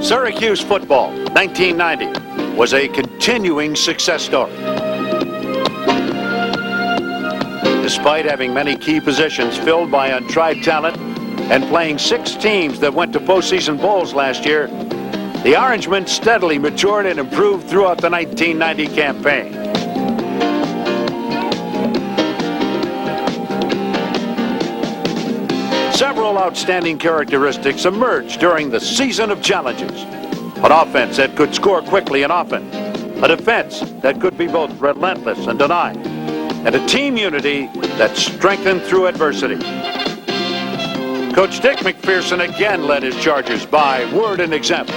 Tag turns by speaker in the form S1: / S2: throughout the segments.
S1: Syracuse football, 1990, was a continuing success story. Despite having many key positions filled by untried talent and playing 6 teams that went to postseason bowls last year, the Orangemen steadily matured and improved throughout the 1990 campaign. Several outstanding characteristics emerged during the season of challenges. An offense that could score quickly and often, a defense that could be both relentless and denied, and a team unity that strengthened through adversity. Coach Dick MacPherson again led his Chargers by word and example.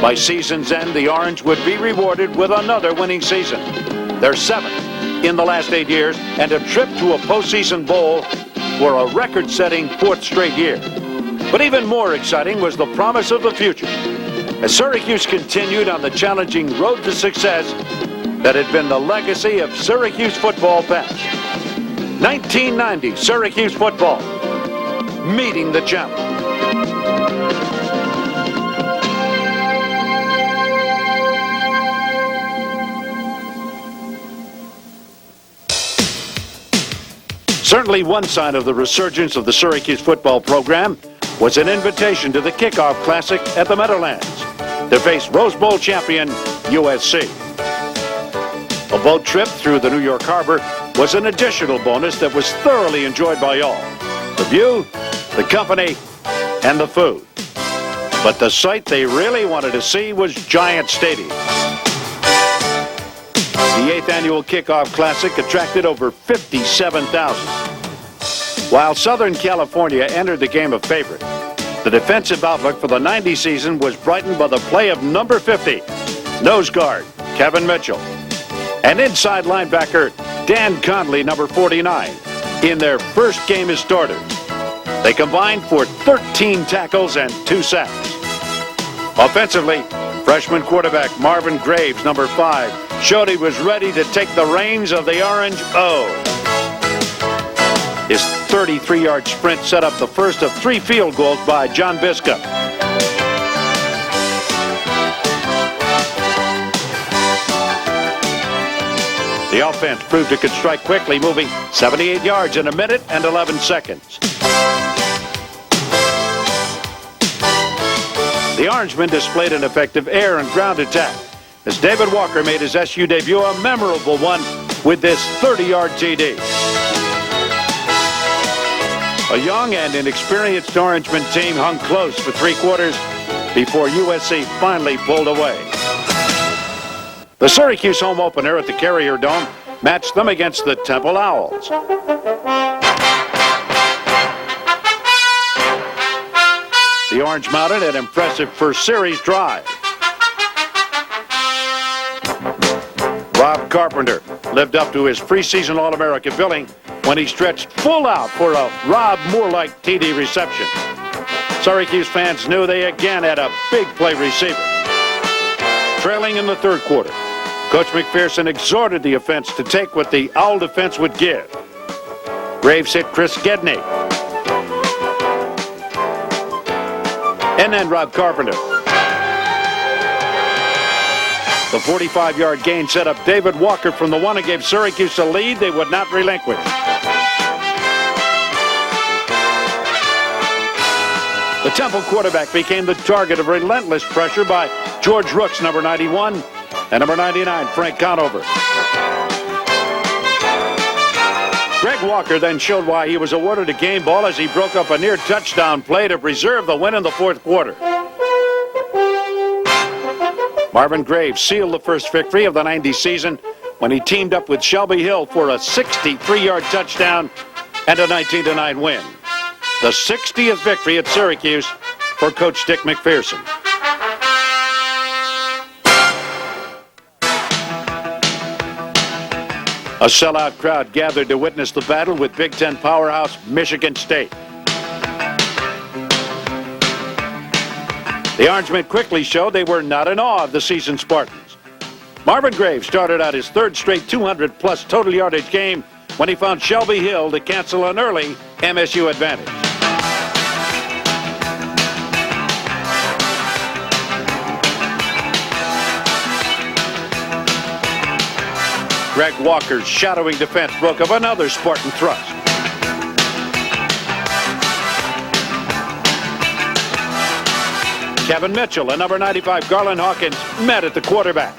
S1: By season's end, the Orange would be rewarded with another winning season, their 7th in the last 8 years, and a trip to a postseason bowl for a record-setting 4th straight year. But even more exciting was the promise of the future, as Syracuse continued on the challenging road to success that had been the legacy of Syracuse football past. 1990 Syracuse football, meeting the champion. Certainly one sign of the resurgence of the Syracuse football program was an invitation to the kickoff classic at the Meadowlands to face Rose Bowl champion USC. A boat trip through the New York Harbor was an additional bonus that was thoroughly enjoyed by all. The view, the company, and the food. But the sight they really wanted to see was Giant Stadium. The 8th annual Kickoff Classic attracted over 57,000. While Southern California entered the game a favorite, the defensive outlook for the 90 season was brightened by the play of number 50, nose guard Kevin Mitchell, and inside linebacker Dan Conley, number 49, in their first game as starters. They combined for 13 tackles and 2 sacks. Offensively, freshman quarterback Marvin Graves, number 5, showed he was ready to take the reins of the Orange O. His 33-yard sprint set up the first of 3 field goals by John Biscup. The offense proved it could strike quickly, moving 78 yards in 1 minute and 11 seconds. The Orangemen displayed an effective air and ground attack as David Walker made his SU debut a memorable one with this 30-yard TD. A young and inexperienced Orangemen team hung close for 3 quarters before USC finally pulled away. The Syracuse home opener at the Carrier Dome matched them against the Temple Owls. The Orange mounted an impressive first series drive. Rob Carpenter lived up to his preseason All-American billing when he stretched full out for a Rob Moore-like TD reception. Syracuse fans knew they again had a big play receiver. Trailing in the 3rd quarter, Coach MacPherson exhorted the offense to take what the Owl defense would give. Graves hit Chris Gedney. And then Rob Carpenter. The 45-yard gain set up David Walker from the 1 and gave Syracuse a lead they would not relinquish. The Temple quarterback became the target of relentless pressure by George Rooks, number 91, and number 99, Frank Conover. Greg Walker then showed why he was awarded a game ball as he broke up a near touchdown play to preserve the win in the 4th quarter. Marvin Graves sealed the first victory of the 90 season when he teamed up with Shelby Hill for a 63-yard touchdown and a 19-9 win. The 60th victory at Syracuse for Coach Dick MacPherson. A sellout crowd gathered to witness the battle with Big Ten powerhouse Michigan State. The Orangemen quickly showed they were not in awe of the seasoned Spartans. Marvin Graves started out his 3rd straight 200-plus total yardage game when he found Shelby Hill to cancel an early MSU advantage. Greg Walker's shadowing defense broke up another Spartan thrust. Kevin Mitchell and number 95 Garland Hawkins met at the quarterback.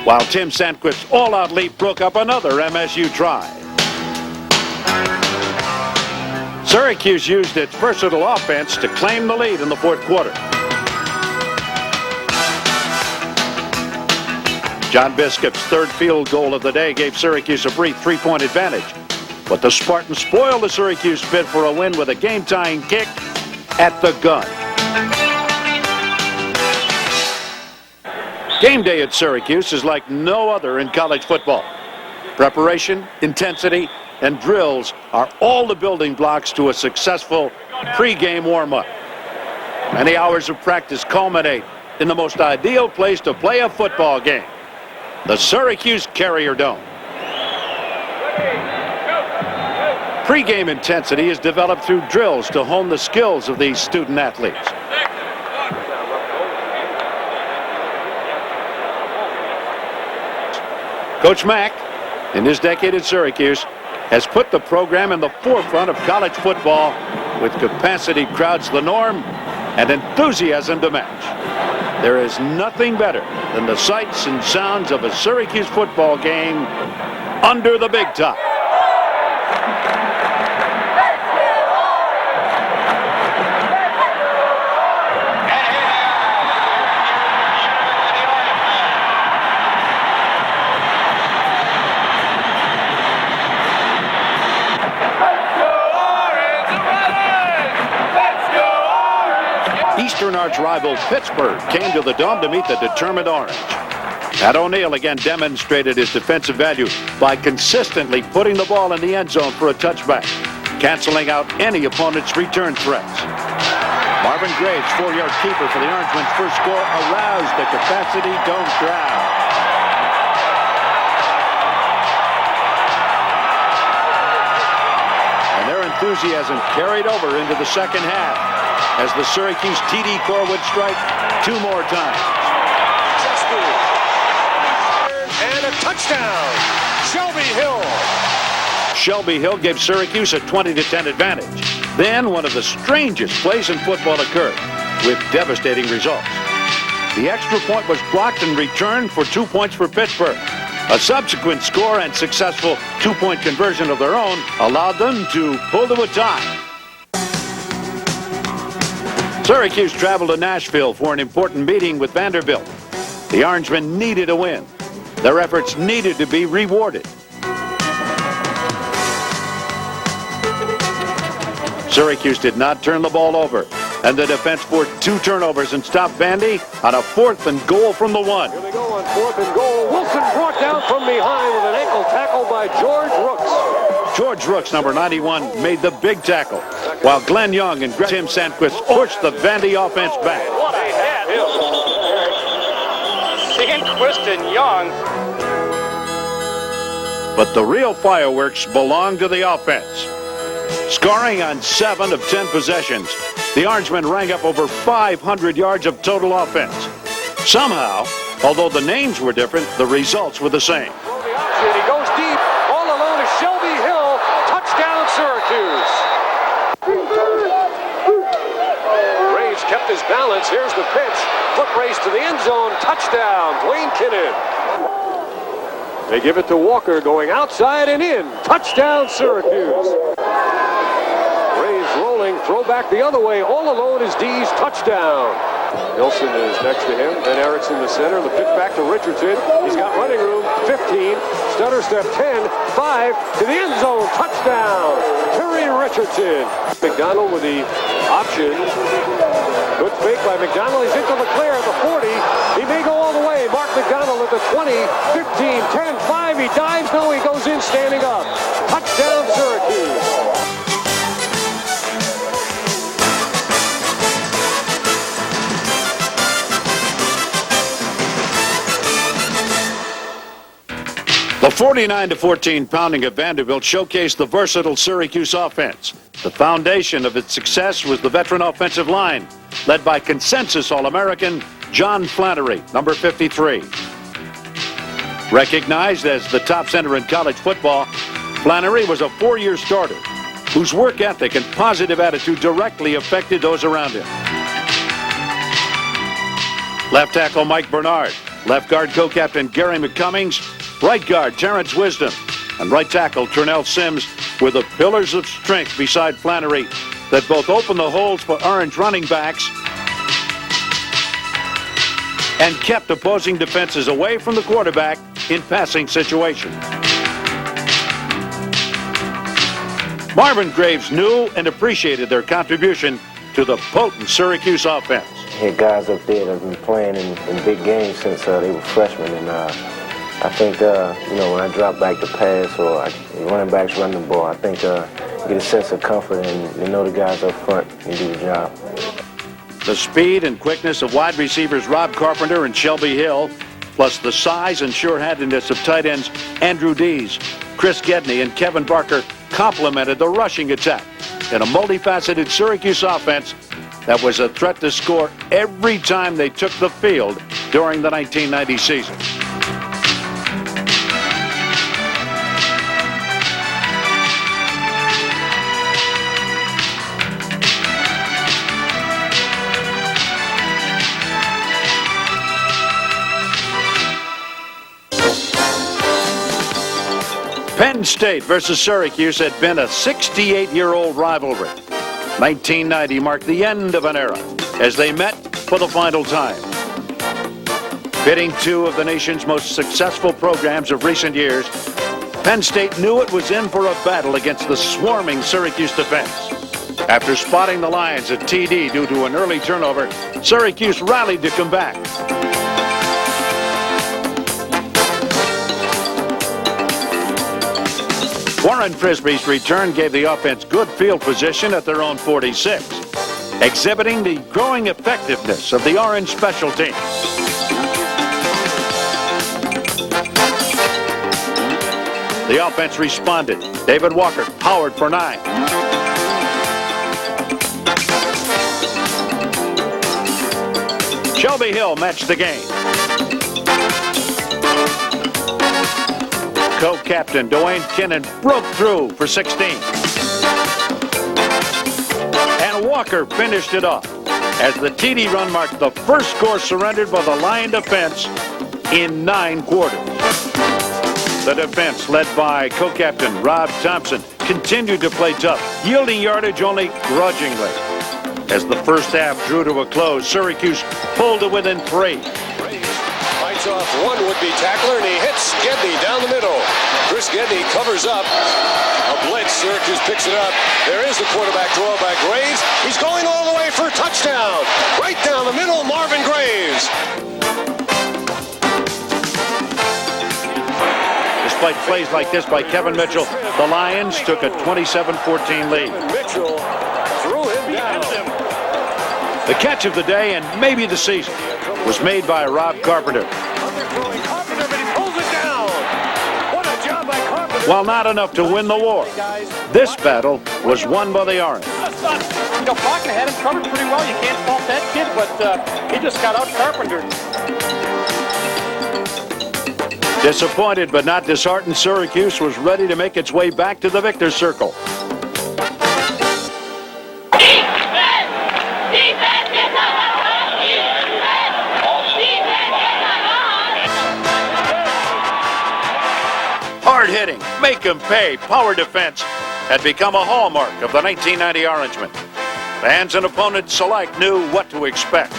S1: While Tim Sandquist's all-out leap broke up another MSU try. Syracuse used its versatile offense to claim the lead in the fourth quarter. John Biscup's third field goal of the day gave Syracuse a brief three-point advantage. But the Spartans spoiled the Syracuse bid for a win with a game-tying kick at the gun. Game day at Syracuse is like no other in college football. Preparation, intensity, and drills are all the building blocks to a successful pre-game warm-up. Many hours of practice culminate in the most ideal place to play a football game, the Syracuse Carrier Dome. Pre-game intensity is developed through drills to hone the skills of these student athletes. Coach Mack, in his decade at Syracuse, has put the program in the forefront of college football with capacity crowds the norm and enthusiasm to match. There is nothing better than the sights and sounds of a Syracuse football game under the big top. Eastern arch rival Pittsburgh came to the Dome to meet the determined Orange. Pat O'Neill again demonstrated his defensive value by consistently putting the ball in the end zone for a touchback, canceling out any opponent's return threats. Marvin Graves, 4-yard keeper for the Orangemen's first score, aroused the capacity Dome crowd. And their enthusiasm carried over into the second half as the Syracuse TD Corps would strike two more times.
S2: And a touchdown, Shelby Hill.
S1: Shelby Hill gave Syracuse a 20-10 advantage. Then one of the strangest plays in football occurred with devastating results. The extra point was blocked and returned for 2 points for Pittsburgh. A subsequent score and successful two-point conversion of their own allowed them to pull to a tie. Syracuse traveled to Nashville for an important meeting with Vanderbilt. The Orangemen needed a win. Their efforts needed to be rewarded. Syracuse did not turn the ball over, and the defense forced 2 turnovers and stopped Vandy on a 4th and goal from the 1.
S2: Here they go on 4th and goal. Wilson brought down from behind with an ankle tackle by George Rooks.
S1: George Rooks, number 91, made the big tackle, while Glenn Young and Tim Sandquist pushed the Vandy offense back.
S3: What a hit! Sandquist and Young.
S1: But the real fireworks belong to the offense. Scoring on 7 of 10 possessions, the Orangemen rang up over 500 yards of total offense. Somehow, although the names were different, the results were the same.
S2: He goes deep. All alone is Shelby Hill. Touchdown, Syracuse. Graves kept his balance. Here's the pitch. Foot race to the end zone. Touchdown, Dwayne Kinnan. They give it to Walker going outside and in. Touchdown, Syracuse. Graves rolling. Throw back the other way. All alone is D's. Touchdown. Wilson is next to him. Then Erickson the center. The pitch back to Richardson. He's got running room. 15. Stutter step 10. 5 to the end zone. Touchdown. Terry Richardson. McDonald with the option. Good fake by McDonald. He's into Leclerc at the 40. He may go all the way. Mark McDonald at the 20. 15, 10, 5. He dives. No, he goes in standing up. Touchdown, Syracuse.
S1: The 49-14 pounding of Vanderbilt showcased the versatile Syracuse offense. The foundation of its success was the veteran offensive line, led by consensus All-American John Flannery, number 53. Recognized as the top center in college football, Flannery was a 4-year starter whose work ethic and positive attitude directly affected those around him. Left tackle Mike Bernard, left guard co-captain Gary McCummings, right guard Terrence Wisdom, and right tackle Turnell Sims were the pillars of strength beside Flannery that both opened the holes for Orange running backs and kept opposing defenses away from the quarterback in passing situations. Marvin Graves knew and appreciated their contribution to the potent Syracuse offense.
S4: Had guys up there that have been playing in big games since they were freshmen, and I think when I drop back to pass or running backs run the ball, I think you get a sense of comfort and you know the guys up front can do the job.
S1: The speed and quickness of wide receivers Rob Carpenter and Shelby Hill, plus the size and sure-handedness of tight ends Andrew Dees, Chris Gedney, and Kevin Barker complemented the rushing attack in a multifaceted Syracuse offense that was a threat to score every time they took the field during the 1990 season. Penn State versus Syracuse had been a 68-year-old rivalry. 1990 marked the end of an era as they met for the final time. Pitting two of the nation's most successful programs of recent years, Penn State knew it was in for a battle against the swarming Syracuse defense. After spotting the Lions at TD due to an early turnover, Syracuse rallied to come back. Warren Frisbee's return gave the offense good field position at their own 46, exhibiting the growing effectiveness of the Orange special team. The offense responded. David Walker powered for 9. Shelby Hill matched the game. Co-captain Dwayne Kinnan broke through for 16. And Walker finished it off as the TD run marked the first score surrendered by the Lion defense in 9 quarters. The defense, led by co-captain Rob Thompson, continued to play tough, yielding yardage only grudgingly. As the first half drew to a close, Syracuse pulled to within 3.
S2: Fights off one would-be tackler, and he hits Gedney down the middle. Chris Gedney covers up. A blitz. Syracuse picks it up. There is the quarterback throw by Graves. He's going all the way for a touchdown. Right down the middle, Marvin Graves.
S1: Despite plays like this by Kevin Mitchell, the Lions took a 27-14 lead.
S2: Mitchell threw him down.
S1: The catch of the day, and maybe the season, was made by Rob Carpenter. While not enough to win the war, this battle was won by the Orange.
S3: Faulkner had him covered pretty well. You can't fault that kid, but he just got out Carpenter.
S1: Disappointed but not disheartened, Syracuse was ready to make its way back to the victor's circle. Hard-hitting, make-em-pay power defense had become a hallmark of the 1990 Orangemen. Fans and opponents alike knew what to expect.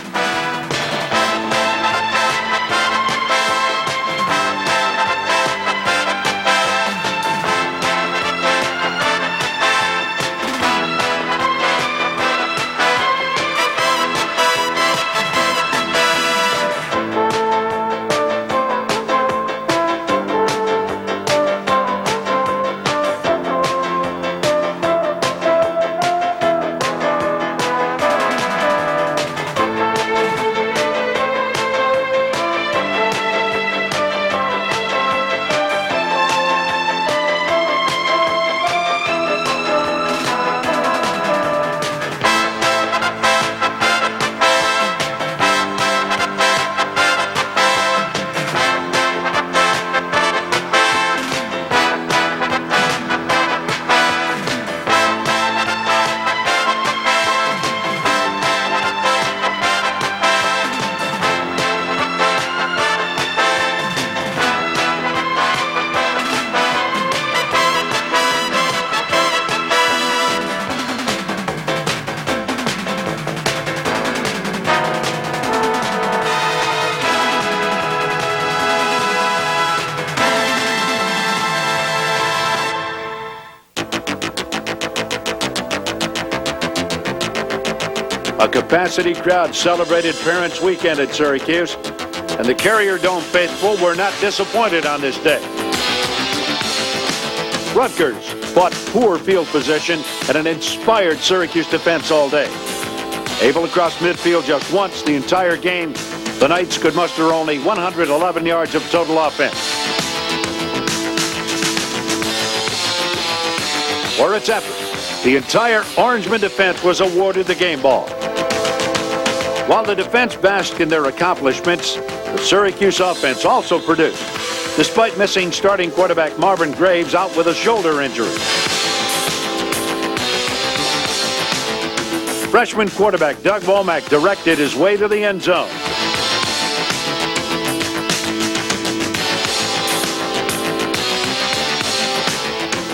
S1: A capacity crowd celebrated Parents' Weekend at Syracuse, and the Carrier Dome faithful were not disappointed on this day. Rutgers fought poor field position and an inspired Syracuse defense all day. Able to cross midfield just once the entire game, the Knights could muster only 111 yards of total offense. For its effort, the entire Orangemen defense was awarded the game ball. While the defense basked in their accomplishments, the Syracuse offense also produced, despite missing starting quarterback Marvin Graves out with a shoulder injury. Freshman quarterback Doug Womack directed his way to the end zone.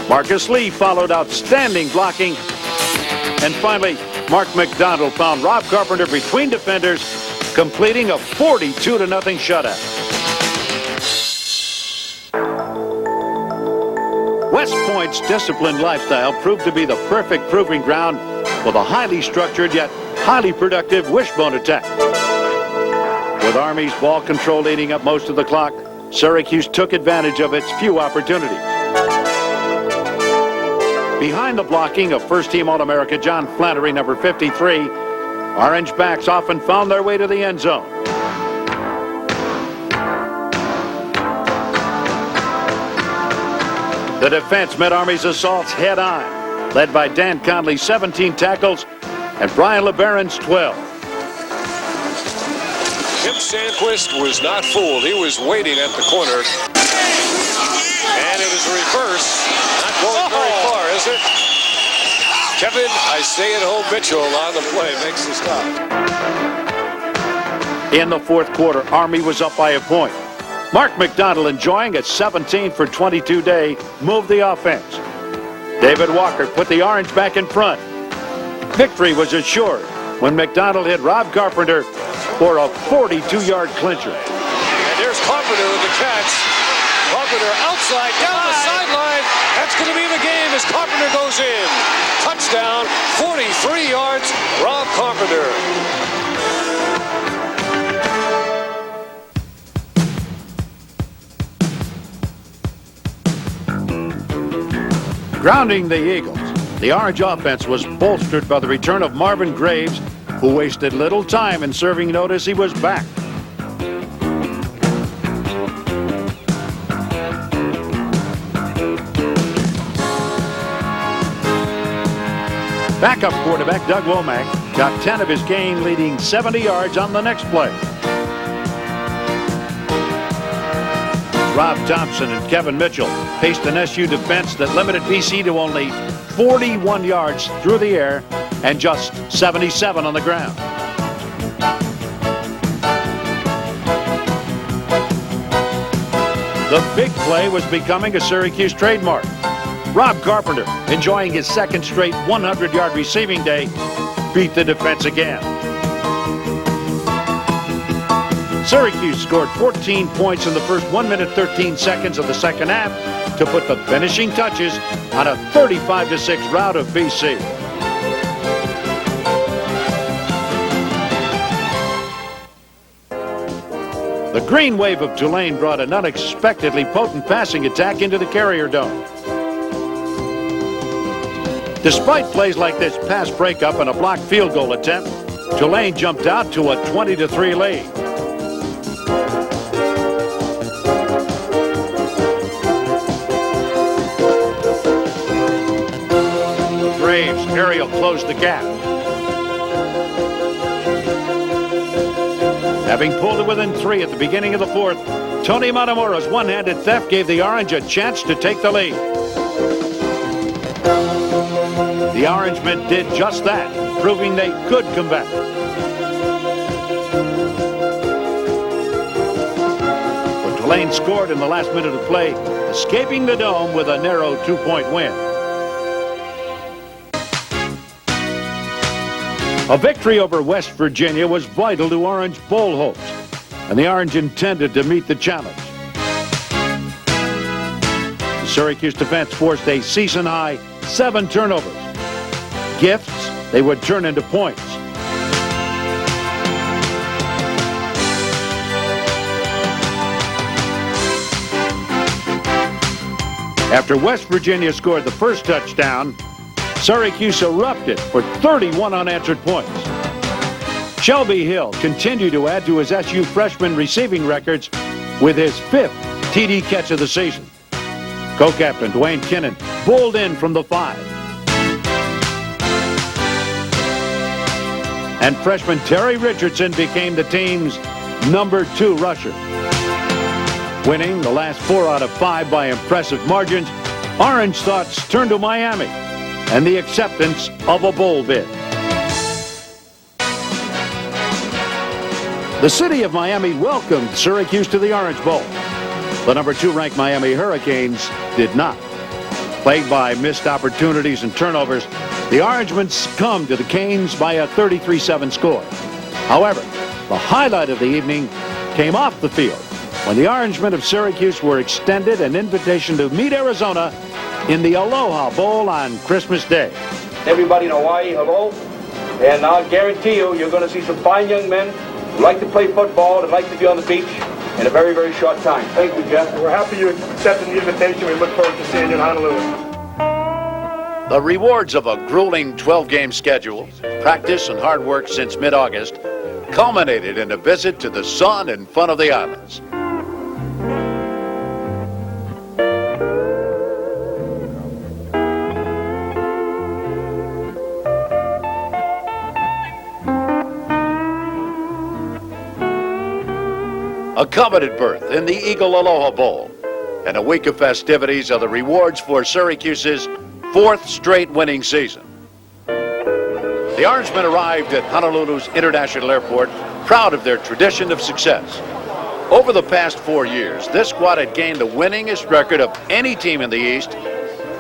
S1: Marcus Lee followed outstanding blocking. And finally, Mark McDonald found Rob Carpenter between defenders, completing a 42-0 shutout. West Point's disciplined lifestyle proved to be the perfect proving ground for the highly structured yet highly productive wishbone attack. With Army's ball control eating up most of the clock, Syracuse took advantage of its few opportunities. Behind the blocking of first-team All-America John Flannery, number 53, Orange backs often found their way to the end zone. The defense met Army's assaults head-on, led by Dan Conley's 17 tackles and Brian LeBaron's 12.
S2: Tim Sandquist was not fooled. He was waiting at the corner. And it is a reverse. Not going very far, is it? Kevin, I stay at home Mitchell on the play, makes the stop.
S1: In the fourth quarter, Army was up by a point. Mark McDonald, enjoying a 17 for 22 day, moved the offense. David Walker put the Orange back in front. Victory was assured when McDonald hit Rob Carpenter for a 42-yard clincher.
S2: And there's Carpenter with the catch. Carpenter outside, down the sideline. That's going to be the game as Carpenter goes in. Touchdown, 43 yards, Rob Carpenter.
S1: Grounding the Eagles, the Orange offense was bolstered by the return of Marvin Graves, who wasted little time in serving notice he was back. Backup quarterback Doug Womack got 10 of his game, leading 70 yards on the next play. Rob Thompson and Kevin Mitchell faced an SU defense that limited BC to only 41 yards through the air and just 77 on the ground. The big play was becoming a Syracuse trademark. Rob Carpenter, enjoying his second straight 100-yard receiving day, beat the defense again. Syracuse scored 14 points in the first 1 minute 13 seconds of the second half to put the finishing touches on a 35-6 rout of BC. The green wave of Tulane brought an unexpectedly potent passing attack into the Carrier Dome. Despite plays like this pass breakup and a blocked field goal attempt, Tulane jumped out to a 20-3 lead. Graves' aerial closed the gap. Having pulled it within 3 at the beginning of the fourth, Tony Matamura's one-handed theft gave the Orange a chance to take the lead. The Orangemen did just that, proving they could come back. But Tulane scored in the last minute of play, escaping the Dome with a narrow 2-point win. A victory over West Virginia was vital to Orange Bowl hopes, and the Orange intended to meet the challenge. The Syracuse defense forced a season-high 7 turnovers. Gifts they would turn into points. After West Virginia scored the first touchdown, Syracuse erupted for 31 unanswered points. Shelby Hill continued to add to his SU freshman receiving records with his 5th TD catch of the season. Co-captain Dwayne Kinnan bowled in from the 5. And freshman Terry Richardson became the team's number 2 rusher. Winning the last 4 out of 5 by impressive margins, Orange thoughts turned to Miami and the acceptance of a bowl bid. The city of Miami welcomed Syracuse to the Orange Bowl. The number 2 ranked Miami Hurricanes did not. Plagued by missed opportunities and turnovers, the Orangemen succumbed to the Canes by a 33-7 score. However, the highlight of the evening came off the field when the Orangemen of Syracuse were extended an invitation to meet Arizona in the Aloha Bowl on Christmas Day.
S5: Everybody in Hawaii, hello. And I'll guarantee you, you're going to see some fine young men who like to play football and like to be on the beach in a very, very short time. Thank you, Jeff.
S6: We're happy you accepted the invitation. We look forward to seeing you in Honolulu.
S1: The rewards of a grueling 12-game schedule, practice and hard work since mid-August culminated in a visit to the sun and fun of the islands. A coveted berth in the Eagle Aloha Bowl, and a week of festivities are the rewards for Syracuse's 4th straight winning season. The Orangemen arrived at Honolulu's International Airport proud of their tradition of success. Over the past 4 years, this squad had gained the winningest record of any team in the East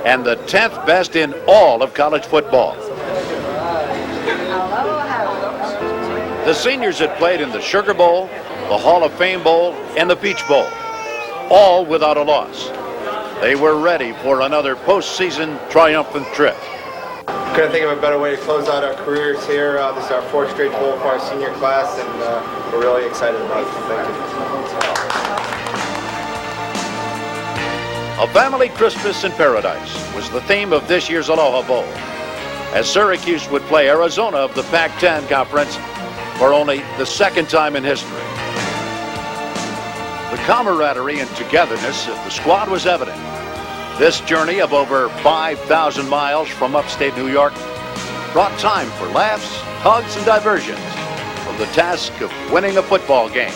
S1: and the 10th best in all of college football. The seniors had played in the Sugar Bowl, the Hall of Fame Bowl, and the Peach Bowl, all without a loss. They were ready for another postseason triumphant trip.
S7: Couldn't think of a better way to close out our careers here. This is our 4th straight bowl for our senior class, and we're really excited about it. Thank you.
S1: A family Christmas in paradise was the theme of this year's Aloha Bowl, as Syracuse would play Arizona of the Pac-10 Conference for only the 2nd time in history. The camaraderie and togetherness of the squad was evident. This journey of over 5,000 miles from upstate New York brought time for laughs, hugs, and diversions from the task of winning a football game.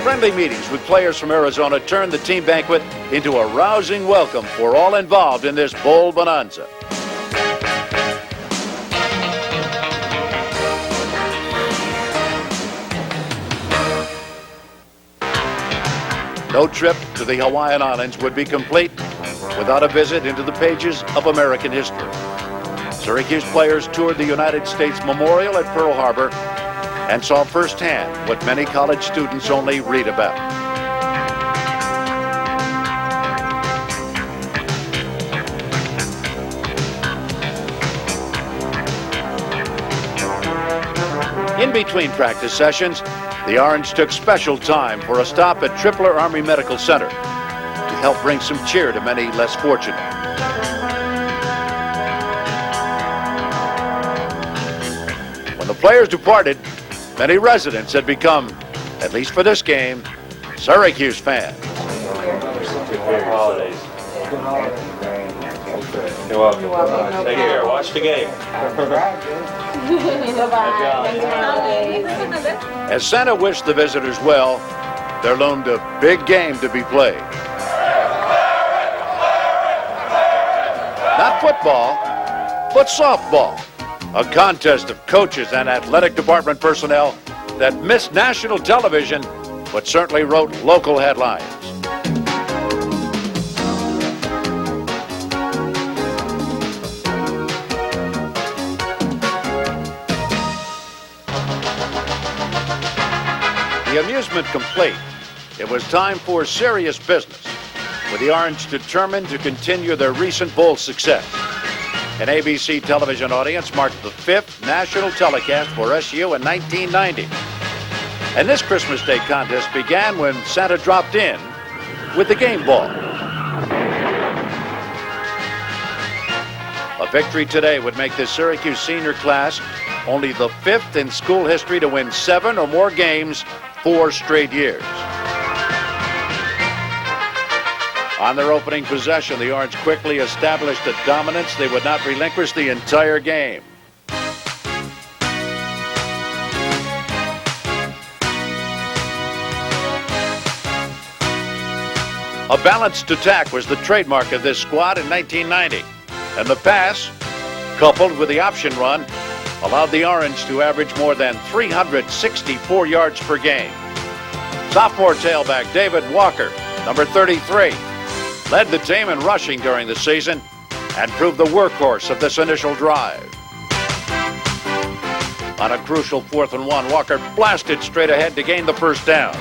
S1: Friendly meetings with players from Arizona turned the team banquet into a rousing welcome for all involved in this bowl bonanza. No trip to the Hawaiian Islands would be complete without a visit into the pages of American history. Syracuse players toured the United States Memorial at Pearl Harbor and saw firsthand what many college students only read about. In between practice sessions, the Orange took special time for a stop at Tripler Army Medical Center to help bring some cheer to many less fortunate. When the players departed, many residents had become, at least for this game, Syracuse fans.
S2: Holidays. You're welcome. Take care. Watch the game.
S1: As Santa wished the visitors well, there loomed a big game to be played. Not football, but softball. A contest of coaches and athletic department personnel that missed national television, but certainly wrote local headlines. The amusement complete, it was time for serious business, with the Orange determined to continue their recent bowl success. An ABC television audience marked the 5th national telecast for SU in 1990. And this Christmas Day contest began when Santa dropped in with the game ball. A victory today would make this Syracuse senior class only the 5th in school history to win 7 or more games 4 straight years. On their opening possession, the Orange quickly established a dominance they would not relinquish the entire game. A balanced attack was the trademark of this squad in 1990, and the pass, coupled with the option run, allowed the Orange to average more than 364 yards per game. Sophomore tailback David Walker, number 33, led the team in rushing during the season and proved the workhorse of this initial drive. On a crucial 4th and 1, Walker blasted straight ahead to gain the first down.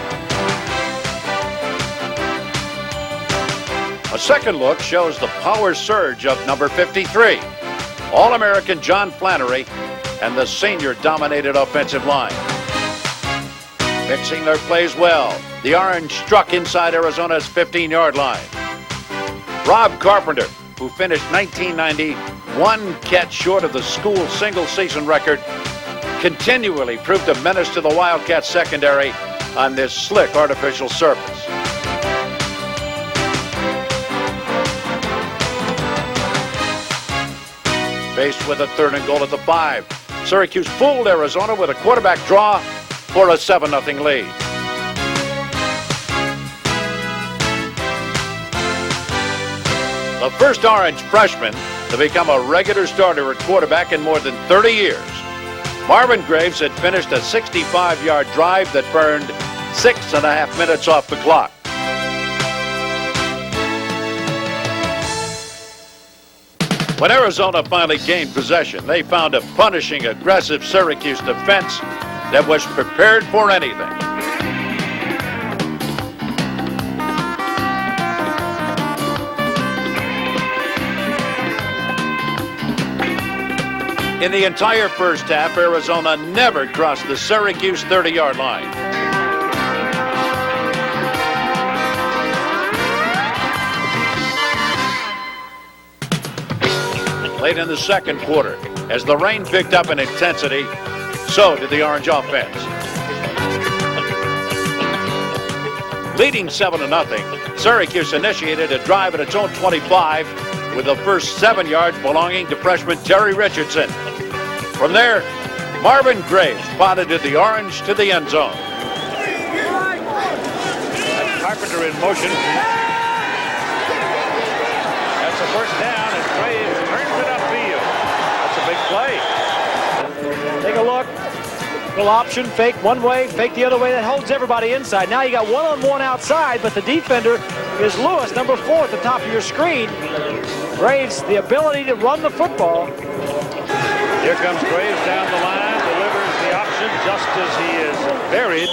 S1: A second look shows the power surge of number 53, All-American John Flannery, and the senior-dominated offensive line. Mixing their plays well, the Orange struck inside Arizona's 15-yard line. Rob Carpenter, who finished 1990 one catch short of the school single-season record, continually proved a menace to the Wildcats secondary on this slick artificial surface. Faced with a 3rd and goal at the 5, Syracuse fooled Arizona with a quarterback draw for a 7-0 lead. The first Orange freshman to become a regular starter at quarterback in more than 30 years. Marvin Graves had finished a 65-yard drive that burned 6.5 minutes off the clock. When Arizona finally gained possession, they found a punishing, aggressive Syracuse defense that was prepared for anything. In the entire first half, Arizona never crossed the Syracuse 30-yard line. Late in the second quarter, as the rain picked up in intensity, so did the Orange offense. Leading 7-0, Syracuse initiated a drive at its own 25 with the first 7 yards belonging to freshman Terry Richardson. From there, Marvin Graves piloted the Orange to the end zone.
S3: That's Carpenter in motion. That's a first down, and Graves turns it upfield. That's a big play. Take a look. Little option, fake one way, fake the other way. That holds everybody inside. Now you got one-on-one outside, but the defender is Lewis, number 4 at the top of your screen. Graves, the ability to run the football. Here comes Graves down the line, delivers the option just as he is buried.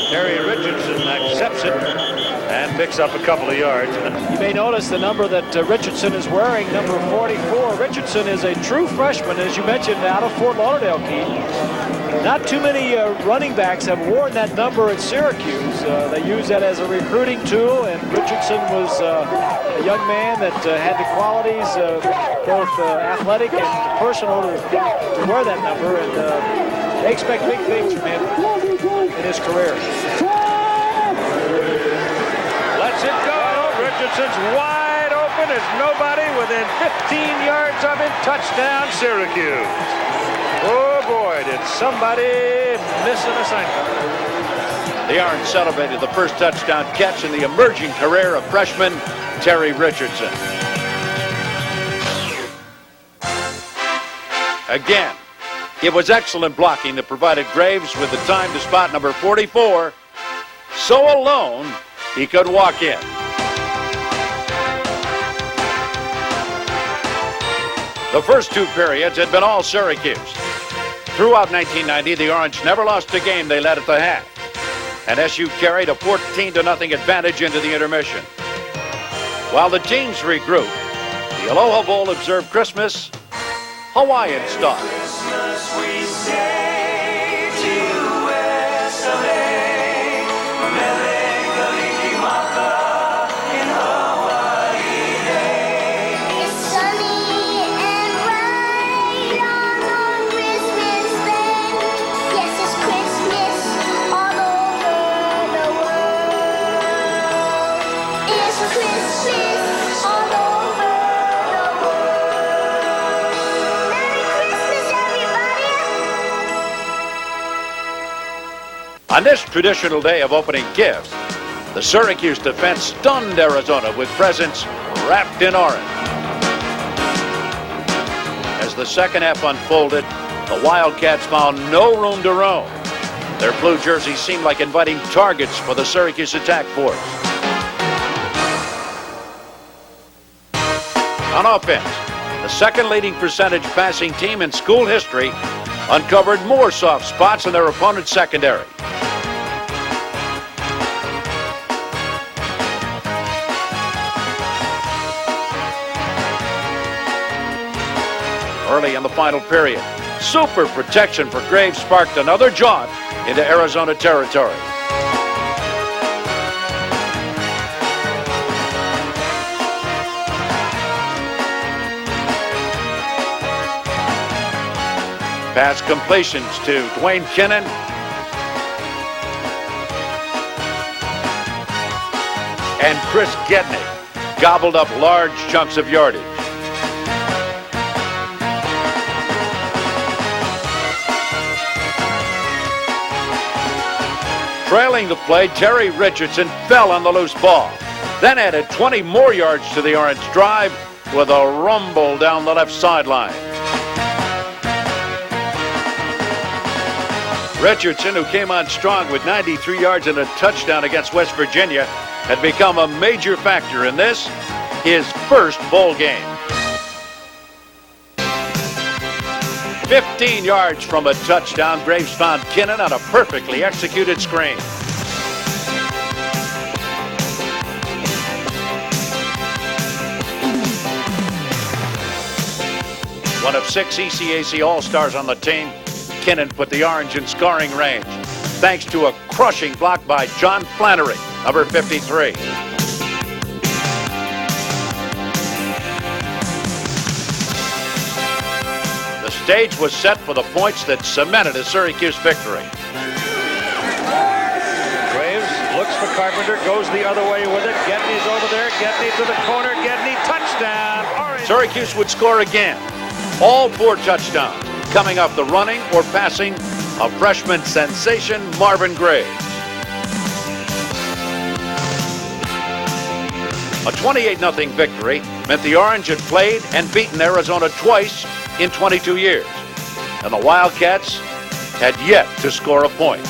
S3: Terry Richardson accepts it and picks up a couple of yards. You may notice the number that Richardson is wearing, number 44. Richardson is a true freshman, as you mentioned, out of Fort Lauderdale, Keith. Not too many running backs have worn that number at Syracuse. They use that as a recruiting tool, and Richardson was a young man that had the qualities, both athletic and personal, to wear that number, and they expect big things from him in his career. Lets it go. Richardson's wide open. There's nobody within 15 yards of him. Touchdown, Syracuse. Oh boy, did somebody miss an assignment.
S1: The Orange celebrated the first touchdown catch in the emerging career of freshman Terry Richardson. Again, it was excellent blocking that provided Graves with the time to spot number 44. So alone, he could walk in. The first 2 periods had been all Syracuse. Throughout 1990, the Orange never lost a game they led at the half. And SU carried a 14-0 advantage into the intermission. While the teams regrouped, the Aloha Bowl observed Christmas Hawaiian style.
S8: Christmas we say to SLA, Mele Kalikimaka.
S9: Christmas all over the world. Merry Christmas, everybody!
S1: On this traditional day of opening gifts, the Syracuse defense stunned Arizona with presents wrapped in orange. As the second half unfolded, the Wildcats found no room to roam. Their blue jerseys seemed like inviting targets for the Syracuse attack force. On offense, the second leading percentage passing team in school history uncovered more soft spots in their opponent's secondary. Early in the final period, super protection for Graves sparked another jaunt into Arizona territory. Pass completions to Dwayne Kinnan. And Chris Gedney gobbled up large chunks of yardage. Trailing the play, Terry Richardson fell on the loose ball, then added 20 more yards to the Orange drive with a rumble down the left sideline. Richardson, who came on strong with 93 yards and a touchdown against West Virginia, had become a major factor in this, his first bowl game. 15 yards from a touchdown, Graves found Kinnan on a perfectly executed screen. One of 6 ECAC All-Stars on the team, Kinnan put the Orange in scoring range, thanks to a crushing block by John Flannery, number 53. The stage was set for the points that cemented a Syracuse victory.
S3: Graves looks for Carpenter, goes the other way with it. Gedney's over there. Gedney to the corner. Gedney, touchdown. Orange.
S1: Syracuse would score again. All 4 touchdowns coming off the running or passing of freshman sensation Marvin Graves. A 28-0 victory meant the Orange had played and beaten Arizona twice in 22 years, and the Wildcats had yet to score a point.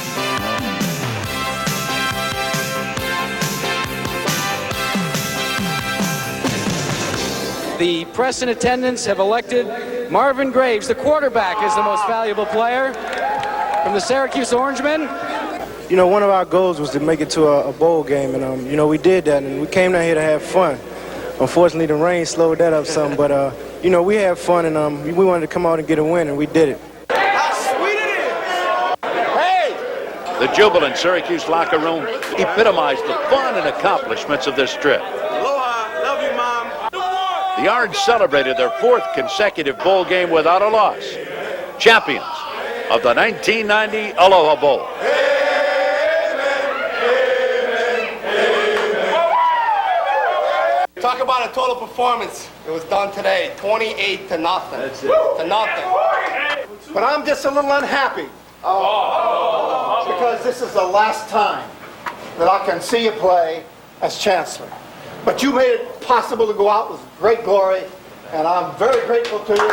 S10: The press in attendance have elected Marvin Graves, the quarterback, as the most valuable player from the Syracuse Orangemen.
S11: You know, one of our goals was to make it to a bowl game, and, you know, we did that, and we came down here to have fun. Unfortunately, the rain slowed that up some, but, you know, we had fun, and we wanted to come out and get a win, and we did it.
S9: How sweet it is! Hey!
S1: The jubilant Syracuse locker room epitomized the fun and accomplishments of this trip.
S9: Aloha, love you, Mom.
S1: The Orange celebrated their 4th consecutive bowl game without a loss. Champions of the 1990 Aloha Bowl.
S7: Talk about a total performance. It was done today, 28-0. That's it. To nothing.
S12: But I'm just a little unhappy because this is the last time that I can see you play as Chancellor. But you made it possible to go out with great glory, and I'm very grateful to you.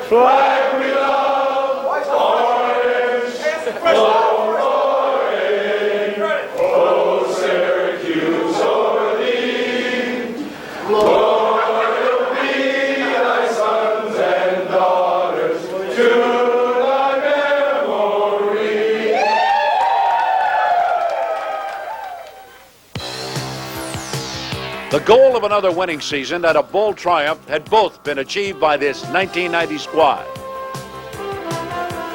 S9: Flag we love, orange, glory, oh Syracuse o'er thee, Lord will be thy sons and daughters to thy memory.
S1: The goal of another winning season and a bowl triumph had both been achieved by this 1990 squad.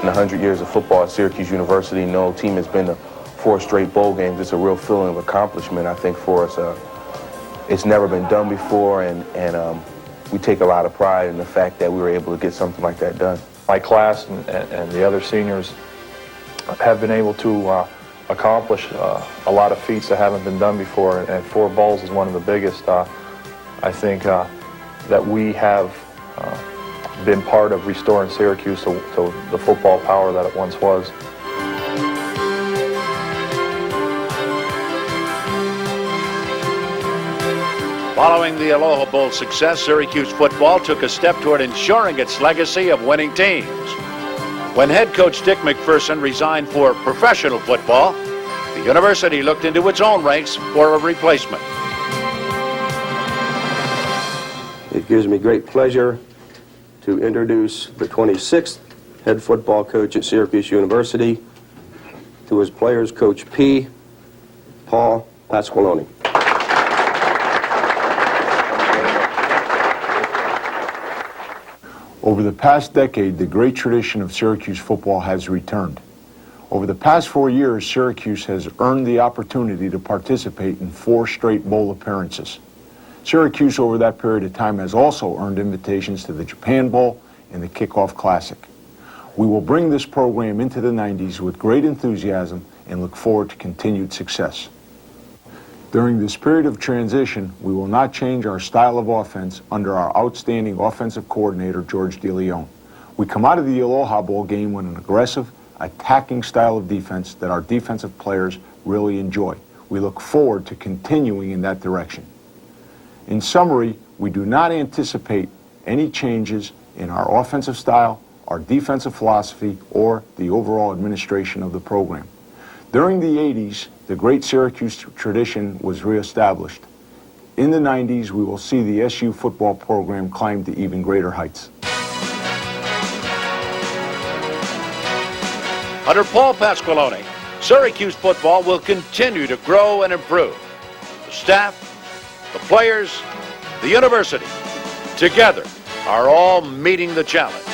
S13: In 100 years of football at Syracuse University, no team has been to 4 straight bowl games. It's a real feeling of accomplishment, I think, for us. It's never been done before, and we take a lot of pride in the fact that we were able to get something like that done.
S14: My class and the other seniors have been able to accomplish a lot of feats that haven't been done before, and 4 bowls is one of the biggest. I think that we have been part of restoring Syracuse to the football power that it once was.
S1: Following the Aloha Bowl success, Syracuse football took a step toward ensuring its legacy of winning teams. When head coach Dick MacPherson resigned for professional football, the university looked into its own ranks for a replacement.
S15: It gives me great pleasure to introduce the 26th head football coach at Syracuse University, to his players, Coach P. Paul Pasqualoni.
S16: Over the past decade, the great tradition of Syracuse football has returned. Over the past 4 years, Syracuse has earned the opportunity to participate in 4 straight bowl appearances. Syracuse, over that period of time, has also earned invitations to the Japan Bowl and the Kickoff Classic. We will bring this program into the 90s with great enthusiasm and look forward to continued success. During this period of transition, we will not change our style of offense under our outstanding offensive coordinator, George DeLeon. We come out of the Aloha Bowl game with an aggressive, attacking style of defense that our defensive players really enjoy. We look forward to continuing in that direction. In summary, we do not anticipate any changes in our offensive style, our defensive philosophy, or the overall administration of the program. During the 80s, the great Syracuse tradition was reestablished. In the 90s, we will see the SU football program climb to even greater heights.
S1: Under Paul Pasqualoni, Syracuse football will continue to grow and improve. The staff, the players, the university, together are all meeting the challenge.